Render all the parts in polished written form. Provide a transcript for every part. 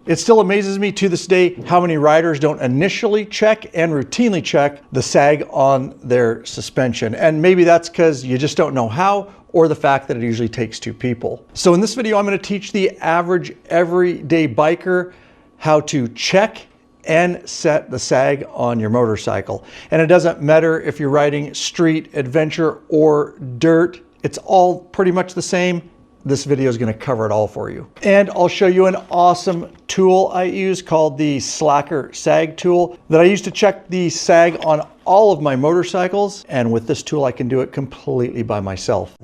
It still amazes me to this day how many riders don't initially check and routinely check the sag on their suspension. And maybe that's because you just don't know how, or the fact that it usually takes two people. So in this video, I'm going to teach the average everyday biker how to check and set the sag on your motorcycle. And it doesn't matter if you're riding street, adventure, or dirt. It's all pretty much the same. This video is going to cover it all for you. And I'll show you an awesome tool I use called the Slacker Sag tool that I use to check the sag on all of my motorcycles. And with this tool, I can do it completely by myself.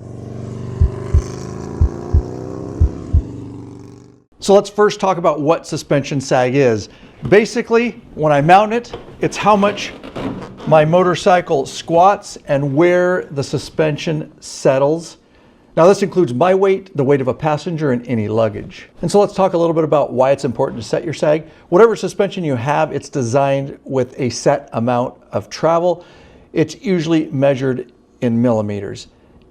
So let's first talk about what suspension sag is. Basically, when I mount it, it's how much my motorcycle squats and where the suspension settles. Now this includes my weight, the weight of a passenger, and any luggage. And so let's talk a little bit about why it's important to set your sag. Whatever suspension you have, it's designed with a set amount of travel. It's usually measured in millimeters.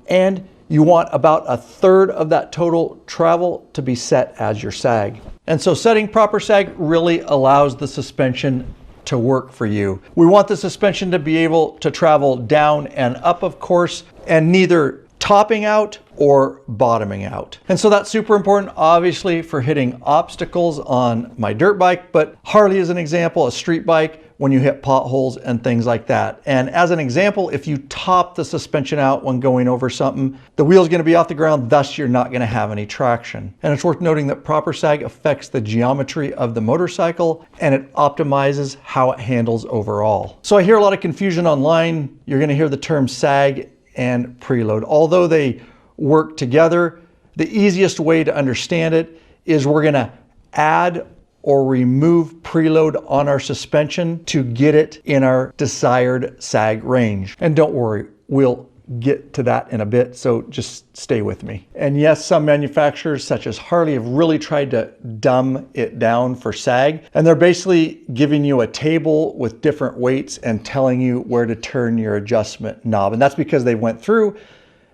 And you want about a third of that total travel to be set as your sag. And so setting proper sag really allows the suspension to work for you. We want the suspension to be able to travel down and up, of course, and neither topping out or bottoming out. And so that's super important, obviously, for hitting obstacles on my dirt bike, but Harley is an example, a street bike, when you hit potholes and things like that. And as an example, if you top the suspension out when going over something, the wheel's gonna be off the ground, thus you're not gonna have any traction. And it's worth noting that proper sag affects the geometry of the motorcycle and it optimizes how it handles overall. So I hear a lot of confusion online. You're gonna hear the term sag and preload. Although they work together, the easiest way to understand it is we're gonna add or remove preload on our suspension to get it in our desired sag range. And don't worry, we'll get to that in a bit, so just stay with me. And yes, some manufacturers such as Harley have really tried to dumb it down for sag, and they're basically giving you a table with different weights and telling you where to turn your adjustment knob. And that's because they went through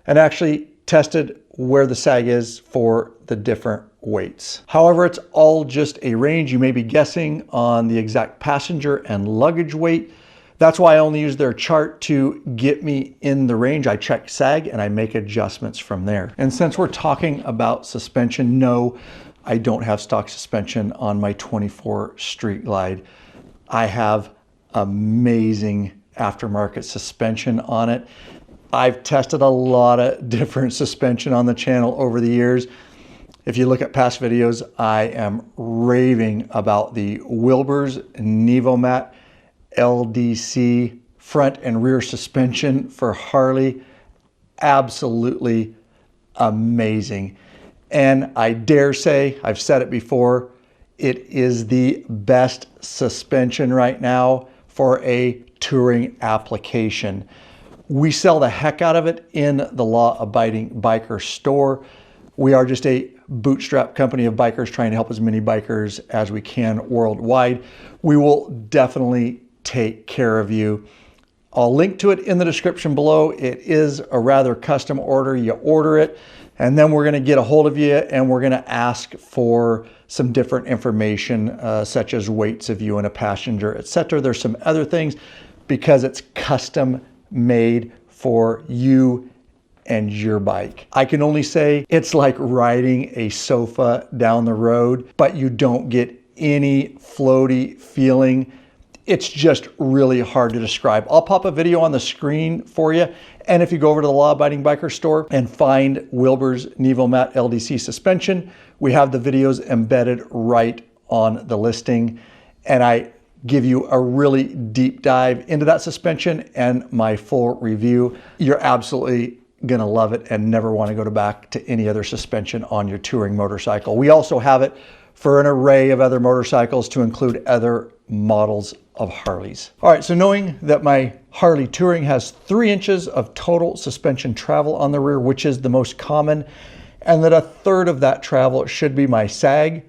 and actually tested where the sag is for the different weights. However, it's all just a range. You may be guessing on the exact passenger and luggage weight. That's why I only use their chart to get me in the range. I check sag and I make adjustments from there. And since we're talking about suspension, no, I don't have stock suspension on my 24 Street Glide. I have amazing aftermarket suspension on it. I've tested a lot of different suspension on the channel over the years. If you look at past videos, I am raving about the Wilbur's Nevomat LDC front and rear suspension for Harley. Absolutely amazing. And I dare say, I've said it before, it is the best suspension right now for a touring application. We sell the heck out of it in the law-abiding biker store. We are just a bootstrap company of bikers trying to help as many bikers as we can worldwide. We will definitely take care of you. I'll link to it in the description below. It is a rather custom order. You order it, and then we're gonna get a hold of you and we're gonna ask for some different information, such as weights of you and a passenger, etc. There's some other things because it's custom made for you and your bike. I can only say it's like riding a sofa down the road, but you don't get any floaty feeling. It's just really hard to describe. I'll pop a video on the screen for you. And if you go over to the Law Abiding Biker store and find Wilbur's Nevomat LDC suspension, we have the videos embedded right on the listing. And I give you a really deep dive into that suspension and my full review. You're absolutely gonna love it and never want to go back to any other suspension on your touring motorcycle. We also have it for an array of other motorcycles to include other models of Harleys. All right, so knowing that my Harley Touring has 3 inches of total suspension travel on the rear, which is the most common, and that a third of that travel should be my sag,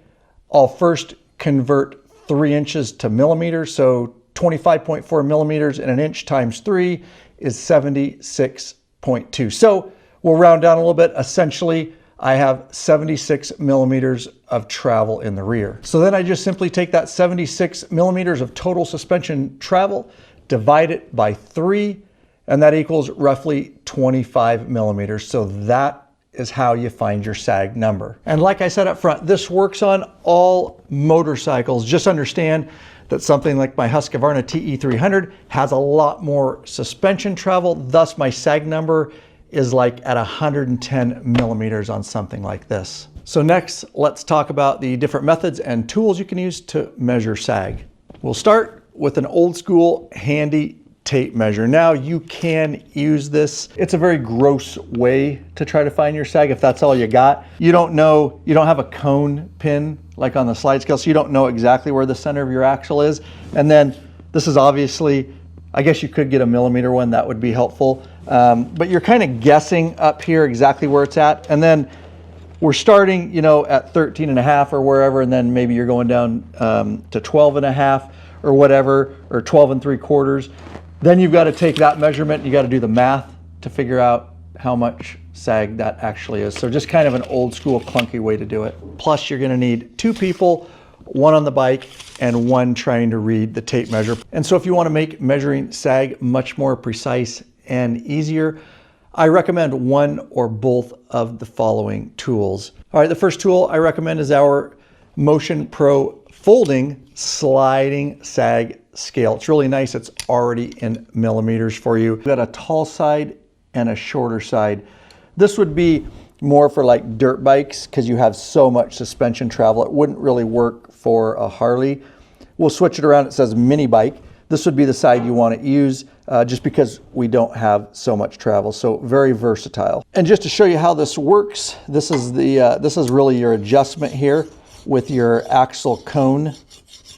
I'll first convert 3 inches to millimeters. So 25.4 millimeters in an inch times 3 is 76.2. So we'll round down a little bit. Essentially, I have 76 millimeters of travel in the rear. So then I just simply take that 76 millimeters of total suspension travel, divide it by 3, and that equals roughly 25 millimeters. So that is how you find your sag number. And like I said up front, this works on all motorcycles. Just understand that something like my Husqvarna TE300 has a lot more suspension travel, thus my sag number is like at 110 millimeters on something like this. So next, let's talk about the different methods and tools you can use to measure sag. We'll start with an old school handy tape measure. Now you can use this. It's a very gross way to try to find your sag if that's all you got. You don't know, you don't have a cone pin like on the slide scale, so you don't know exactly where the center of your axle is. And then this is obviously, I guess you could get a millimeter one, that would be helpful. But you're kind of guessing up here exactly where it's at. And then we're starting, you know, at 13.5 or wherever, and then maybe you're going down to 12.5 or whatever, or 12.75. Then you've got to take that measurement, you got to do the math to figure out how much sag that actually is. So just kind of an old school clunky way to do it. Plus you're going to need 2 people, 1 on the bike and 1 trying to read the tape measure. And so if you want to make measuring sag much more precise and easier, I recommend 1 or both of the following tools. All right, the first tool I recommend is our Motion Pro folding sliding sag scale. It's really nice. It's already in millimeters for you. We've got a tall side and a shorter side. This would be more for like dirt bikes because you have so much suspension travel. It wouldn't really work for a Harley. We'll switch it around. It says mini bike. This would be the side you want to use just because we don't have so much travel. So very versatile. And just to show you how this works, this is really your adjustment here with your axle cone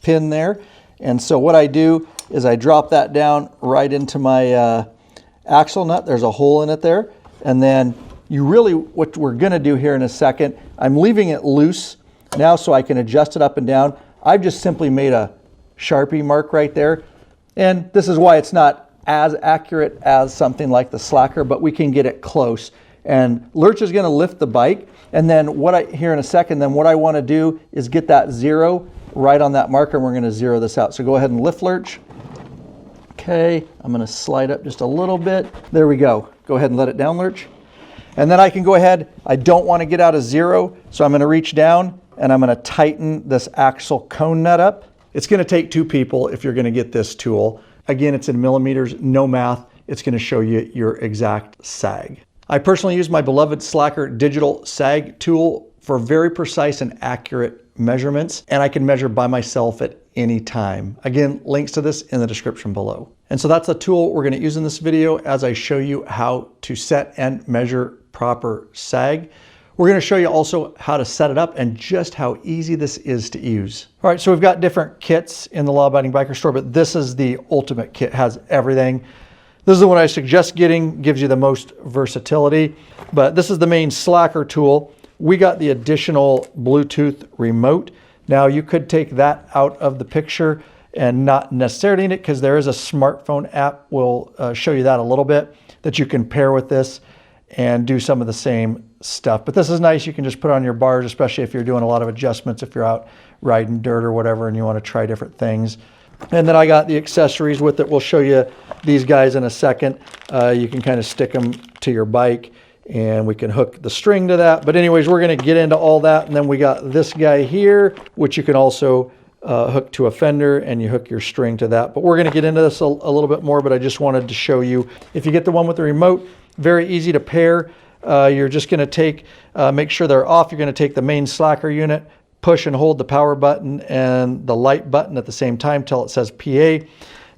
pin there. And so what I do is I drop that down right into my axle nut. There's a hole in it there. And then what we're gonna do here in a second, I'm leaving it loose now so I can adjust it up and down. I've just simply made a Sharpie mark right there. And this is why it's not as accurate as something like the Slacker, but we can get it close. And Lurch is gonna lift the bike. And then here in a second, then what I wanna do is get that 0 right on that marker, and we're going to zero this out. So go ahead and lift Lurch. Okay, I'm going to slide up just a little bit. There we go. Go ahead and let it down, Lurch. And then I can go ahead, I don't want to get out of 0, so I'm going to reach down and I'm going to tighten this axle cone nut up. It's going to take 2 people if you're going to get this tool. Again, it's in millimeters, no math. It's going to show you your exact sag. I personally use my beloved Slacker digital sag tool for very precise and accurate measurements, and I can measure by myself at any time. Again, links to this in the description below. And so that's the tool we're going to use in this video as I show you how to set and measure proper sag. We're going to show you also how to set it up and just how easy this is to use. All right, so we've got different kits in the Law Abiding Biker store, but this is the ultimate kit, has everything. This is the one I suggest getting, gives you the most versatility, but this is the main Slacker tool. We got the additional Bluetooth remote. Now you could take that out of the picture and not necessarily need it because there is a smartphone app. We'll show you that a little bit that you can pair with this and do some of the same stuff. But this is nice. You can just put on your bars, especially if you're doing a lot of adjustments, if you're out riding dirt or whatever and you want to try different things. And then I got the accessories with it. We'll show you these guys in a second. You can kind of stick them to your bike and we can hook the string to that. But anyways, we're going to get into all that. And then we got this guy here, which you can also hook to a fender and you hook your string to that. But we're going to get into this a little bit more, but I just wanted to show you. If you get the one with the remote, very easy to pair. You're just going to make sure they're off. You're going to take the main Slacker unit, push and hold the power button and the light button at the same time till it says PA.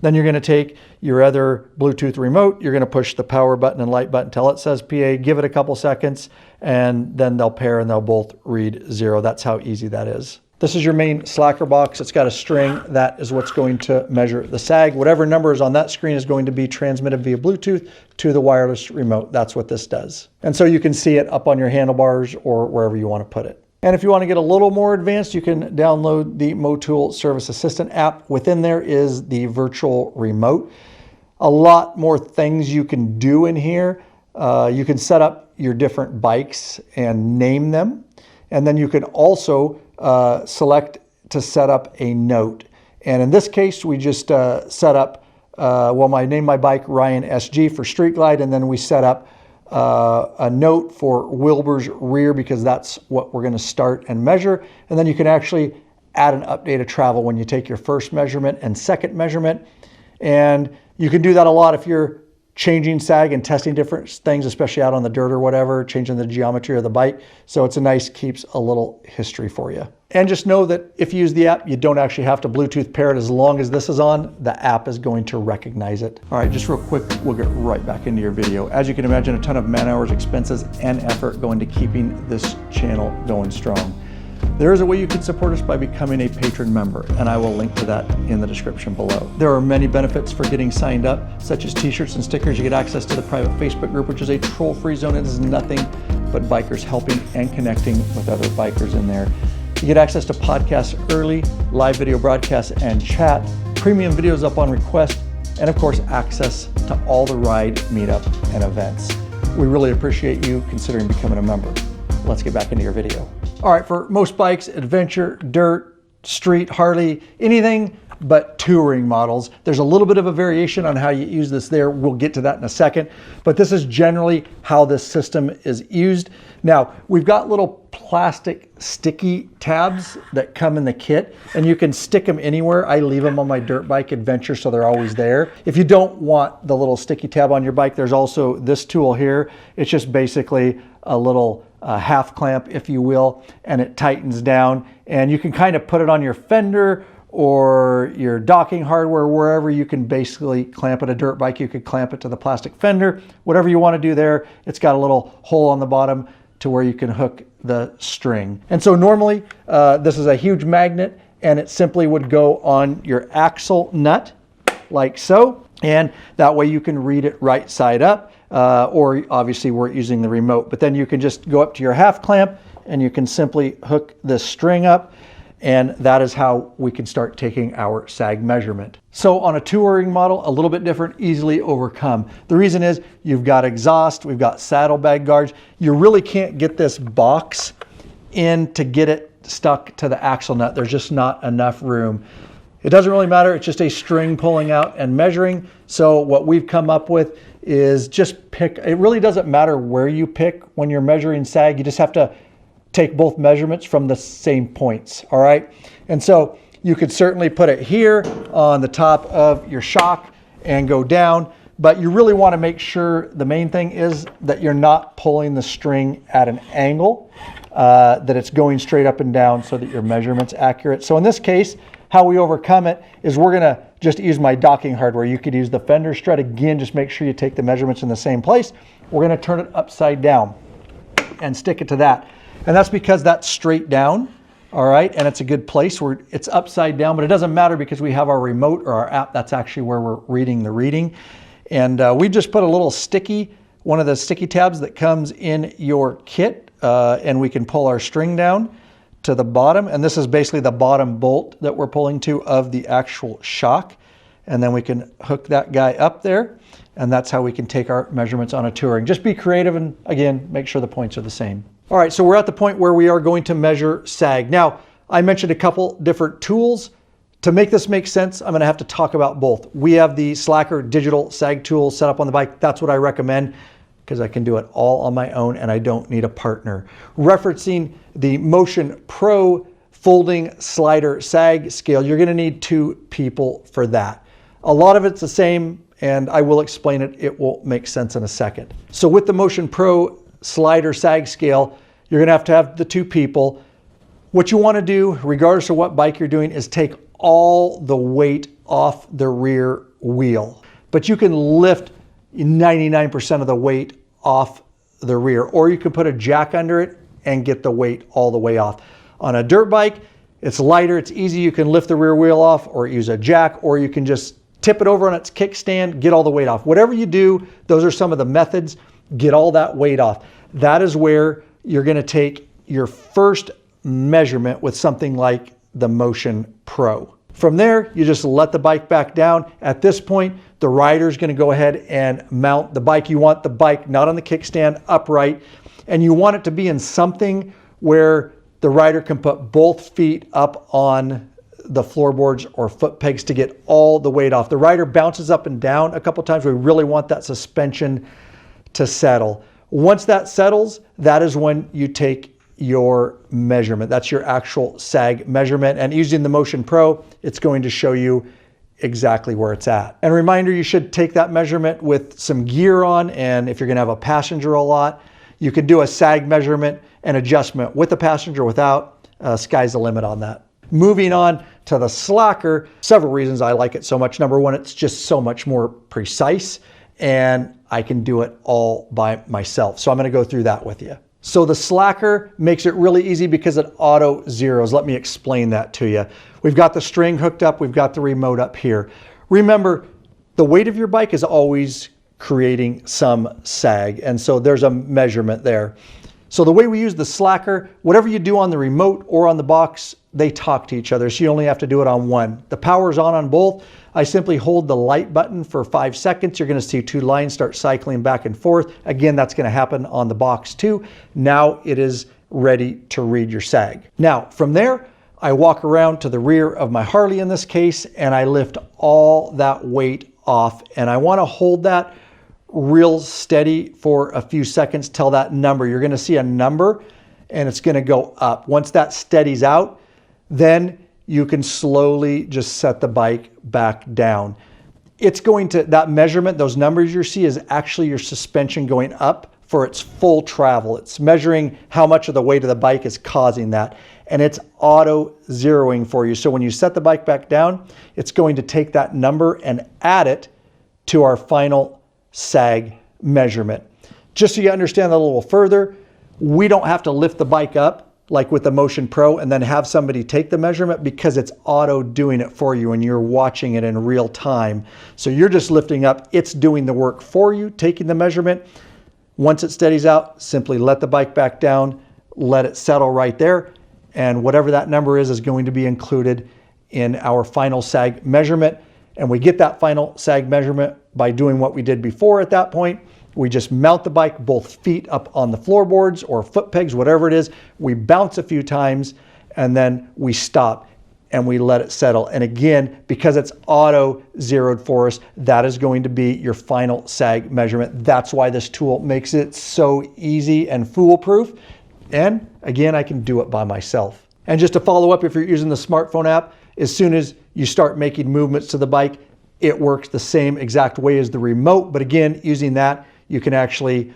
Then you're going to take your other Bluetooth remote, you're going to push the power button and light button till it says PA, give it a couple seconds, and then they'll pair and they'll both read 0. That's how easy that is. This is your main Slacker box. It's got a string. That is what's going to measure the sag. Whatever number is on that screen is going to be transmitted via Bluetooth to the wireless remote. That's what this does. And so you can see it up on your handlebars or wherever you want to put it. And if you want to get a little more advanced, you can download the Motul Service Assistant app. Within there is the virtual remote. A lot more things you can do in here. You can set up your different bikes and name them. And then you can also select to set up a note. And in this case, we just set up, well, I named my bike Ryan SG for Street Glide, and then we set up a note for Wilbur's rear because that's what we're going to start and measure. And then you can actually add an update of travel when you take your first measurement and second measurement. And you can do that a lot if you're changing sag and testing different things, especially out on the dirt or whatever, changing the geometry of the bike. So it's a nice, keeps a little history for you. And just know that if you use the app, you don't actually have to Bluetooth pair it. As long as this is on, the app is going to recognize it. All right, just real quick, we'll get right back into your video. As you can imagine, a ton of man hours, expenses, and effort go into keeping this channel going strong. There is a way you can support us by becoming a patron member, and I will link to that in the description below. There are many benefits for getting signed up, such as t-shirts and stickers. You get access to the private Facebook group, which is a troll-free zone. It is nothing but bikers helping and connecting with other bikers in there. You get access to podcasts early, live video broadcasts and chat, premium videos up on request, and of course, access to all the ride, meetup, and events. We really appreciate you considering becoming a member. Let's get back into your video. All right, for most bikes, adventure, dirt, street, Harley, anything but touring models, there's a little bit of a variation on how you use this there. We'll get to that in a second, but this is generally how this system is used. Now, we've got little plastic sticky tabs that come in the kit, and you can stick them anywhere. I leave them on my dirt bike adventure, so they're always there. If you don't want the little sticky tab on your bike, there's also this tool here. It's just basically a little half clamp, if you will, and it tightens down, and you can kind of put it on your fender or your docking hardware, wherever you can basically clamp it. A dirt bike, you could clamp it to the plastic fender, whatever you want to do there. It's got a little hole on the bottom to where you can hook the string. And so normally this is a huge magnet, and it simply would go on your axle nut like so, and that way you can read it right side up, or obviously we're using the remote, but then you can just go up to your half clamp and you can simply hook this string up, and that is how we can start taking our sag measurement. So on a touring model, a little bit different, easily overcome. The reason is you've got exhaust, we've got saddlebag guards. You really can't get this box in to get it stuck to the axle nut. There's just not enough room. It doesn't really matter, it's just a string pulling out and measuring. So what we've come up with is just pick, it really doesn't matter where you pick when you're measuring sag, you just have to take both measurements from the same points, all right? And so you could certainly put it here on the top of your shock and go down, but you really wanna make sure, the main thing is that you're not pulling the string at an angle, that it's going straight up and down so that your measurement's accurate. So in this case, how we overcome it is we're gonna just use my docking hardware. You could use the fender strut. Again, just make sure you take the measurements in the same place. We're gonna turn it upside down and stick it to that. And that's because that's straight down, all right? And it's a good place where it's upside down, but it doesn't matter because we have our remote or our app. That's actually where we're reading the reading. And we just put a little sticky, one of the sticky tabs that comes in your kit, and we can pull our string down to the bottom, and this is basically the bottom bolt that we're pulling to of the actual shock, and then we can hook that guy up there, and that's how we can take our measurements on a touring. Just be creative, and again, make sure the points are the same. All right, so we're at the point where we are going to measure sag. Now, I mentioned a couple different tools. To make this make sense, I'm gonna have to talk about both. We have the Slacker digital sag tool set up on the bike. That's what I recommend, because I can do it all on my own and I don't need a partner. Referencing the Motion Pro folding slider sag scale, you're gonna need 2 people for that. A lot of it's the same, and I will explain it. It will make sense in a second. So with the Motion Pro slider sag scale, you're gonna have the 2 people. What you wanna do, regardless of what bike you're doing, is take all the weight off the rear wheel. But you can lift 99% of the weight off the rear, or you can put a jack under it and get the weight all the way off. On a dirt bike, it's lighter, it's easy. You can lift the rear wheel off or use a jack, or you can just tip it over on its kickstand, get all the weight off. Whatever you do, those are some of the methods. Get all that weight off. That is where you're gonna take your first measurement with something like the Motion Pro. From there, you just let the bike back down. At this point, the rider's going to go ahead and mount the bike. You want the bike not on the kickstand, upright, and you want it to be in something where the rider can put both feet up on the floorboards or foot pegs to get all the weight off. The rider bounces up and down a couple times. We really want that suspension to settle. Once that settles, that is when you take your measurement. That's your actual sag measurement. And using the Motion Pro, it's going to show you exactly where it's at. And a reminder, you should take that measurement with some gear on. And if you're going to have a passenger a lot, you could do a sag measurement and adjustment with a passenger, without. Sky's the limit on that. Moving on to the Slacker, several reasons I like it so much. Number one, it's just so much more precise, and I can do it all by myself. So I'm going to go through that with you. So the Slacker makes it really easy because it auto zeros. Let me explain that to you. We've got the string hooked up. We've got the remote up here. Remember, the weight of your bike is always creating some sag, and so there's a measurement there. So the way we use the Slacker, whatever you do on the remote or on the box, they talk to each other, so you only have to do it on one. The power's on both. I simply hold the light button for 5 seconds. You're going to see two lines start cycling back and forth. Again, that's going to happen on the box too. Now it is ready to read your sag. Now, from there, I walk around to the rear of my Harley in this case, and I lift all that weight off. And I want to hold that real steady for a few seconds till that number. You're going to see a number, and it's going to go up. Once that steadies out, then you can slowly just set the bike back down. It's going to, that measurement, those numbers you see, is actually your suspension going up for its full travel. It's measuring how much of the weight of the bike is causing that, and it's auto zeroing for you. So when you set the bike back down, it's going to take that number and add it to our final sag measurement. Just so you understand that a little further, we don't have to lift the bike up like with the Motion Pro and then have somebody take the measurement, because it's auto doing it for you and you're watching it in real time. So you're just lifting up, it's doing the work for you, taking the measurement. Once it steadies out, simply let the bike back down, let it settle right there, and whatever that number is going to be included in our final sag measurement. And we get that final sag measurement by doing what we did before. At that point, we just mount the bike, both feet up on the floorboards or foot pegs, whatever it is. We bounce a few times, and then we stop and we let it settle. And again, because it's auto zeroed for us, that is going to be your final sag measurement. That's why this tool makes it so easy and foolproof. And again, I can do it by myself. And just to follow up, if you're using the smartphone app, as soon as you start making movements to the bike, it works the same exact way as the remote. But again, using that, you can actually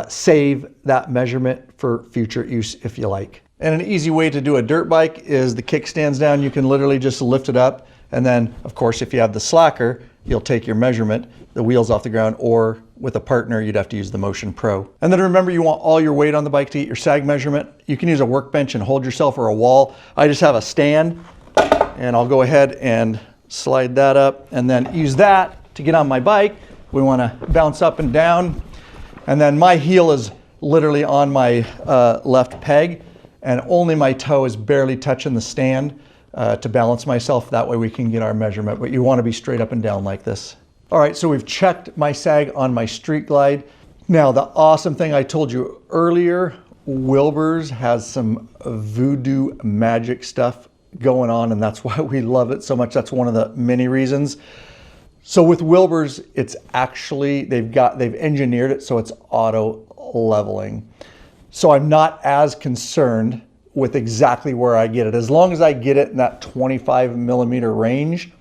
save that measurement for future use if you like. And an easy way to do a dirt bike is the kickstands down. You can literally just lift it up. And then, of course, if you have the Slacker, you'll take your measurement, the wheels off the ground, or with a partner, you'd have to use the Motion Pro. And then remember, you want all your weight on the bike to get your sag measurement. You can use a workbench and hold yourself, or a wall. I just have a stand, and I'll go ahead and slide that up and then use that to get on my bike. We want to bounce up and down, and then my heel is literally on my left peg, and only my toe is barely touching the stand to balance myself. That way we can get our measurement, but you want to be straight up and down like this. All right, so we've checked my sag on my Street Glide. Now, the awesome thing I told you earlier, Wilbur's has some voodoo magic stuff going on, and that's why we love it so much. That's one of the many reasons. So with Wilbur's, it's actually, they've engineered it so it's auto leveling. So I'm not as concerned with exactly where I get it. As long as I get it in that 25 millimeter range,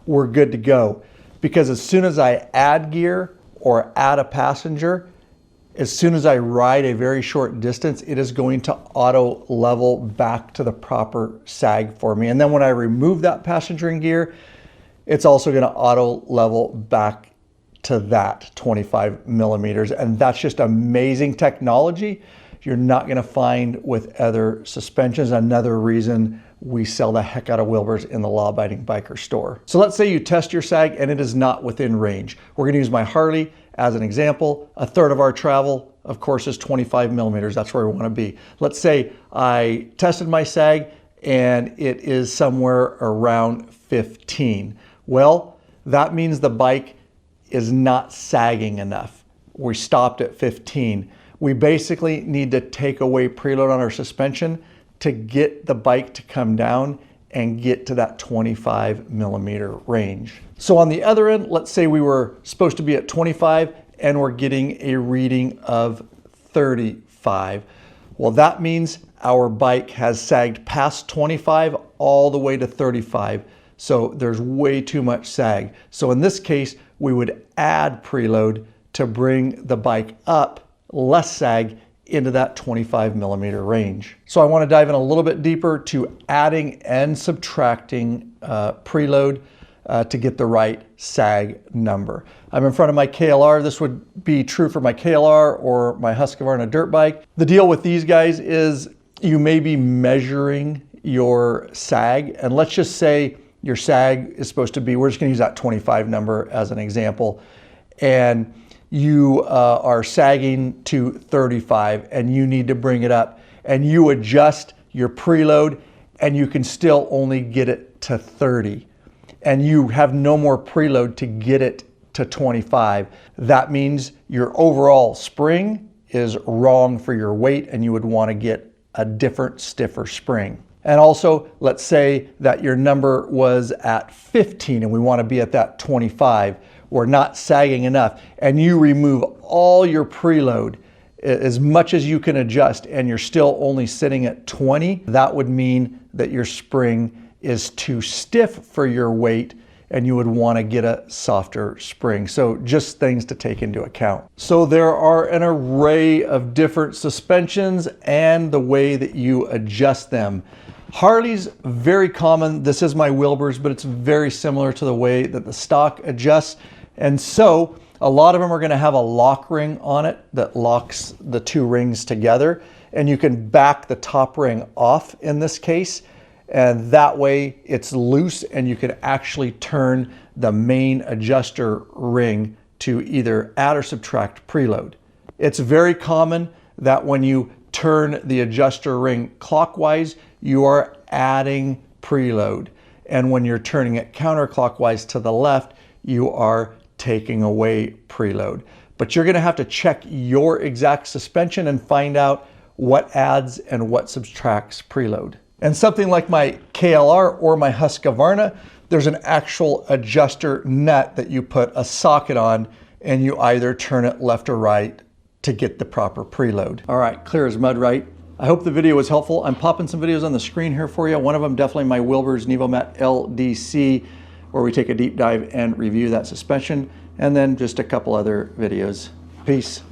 we're good to go. Because as soon as I add gear or add a passenger, as soon as I ride a very short distance, it is going to auto level back to the proper sag for me. And then when I remove that passenger and gear, it's also going to auto level back to that 25 millimeters. And that's just amazing technology you're not going to find with other suspensions. Another reason we sell the heck out of Wilbur's in the law-abiding biker store. So let's say you test your sag and it is not within range. We're going to use my Harley as an example. A third of our travel, of course, is 25 millimeters. That's where we want to be. Let's say I tested my sag and it is somewhere around 15. Well, that means the bike is not sagging enough. We stopped at 15. We basically need to take away preload on our suspension to get the bike to come down and get to that 25 millimeter range. So on the other end, let's say we were supposed to be at 25 and we're getting a reading of 35. Well, that means our bike has sagged past 25 all the way to 35. So there's way too much sag. So in this case, we would add preload to bring the bike up, less sag, into that 25 millimeter range. So I want to dive in a little bit deeper to adding and subtracting preload to get the right sag number. I'm in front of my KLR. This would be true for my KLR or my Husqvarna dirt bike. The deal with these guys is you may be measuring your sag, and let's just say your sag is supposed to be, we're just going to use that 25 number as an example, and you are sagging to 35 and you need to bring it up, and you adjust your preload and you can still only get it to 30 and you have no more preload to get it to 25. That means your overall spring is wrong for your weight and you would want to get a different, stiffer spring. And also, let's say that your number was at 15 and we want to be at that 25. We're not sagging enough, and you remove all your preload as much as you can adjust and you're still only sitting at 20. That would mean that your spring is too stiff for your weight and you would want to get a softer spring. So just things to take into account. So there are an array of different suspensions and the way that you adjust them. Harley's very common. This is my Wilbur's, but it's very similar to the way that the stock adjusts. And so a lot of them are going to have a lock ring on it that locks the two rings together. And you can back the top ring off in this case. And that way it's loose and you can actually turn the main adjuster ring to either add or subtract preload. It's very common that when you turn the adjuster ring clockwise, you are adding preload. And when you're turning it counterclockwise to the left, you are taking away preload. But you're going to have to check your exact suspension and find out what adds and what subtracts preload. And something like my KLR or my Husqvarna, there's an actual adjuster nut that you put a socket on and you either turn it left or right to get the proper preload. All right, clear as mud, right? I hope the video was helpful. I'm popping some videos on the screen here for you. One of them definitely my Wilbur's Nevomat LDC, where we take a deep dive and review that suspension, and then just a couple other videos. Peace.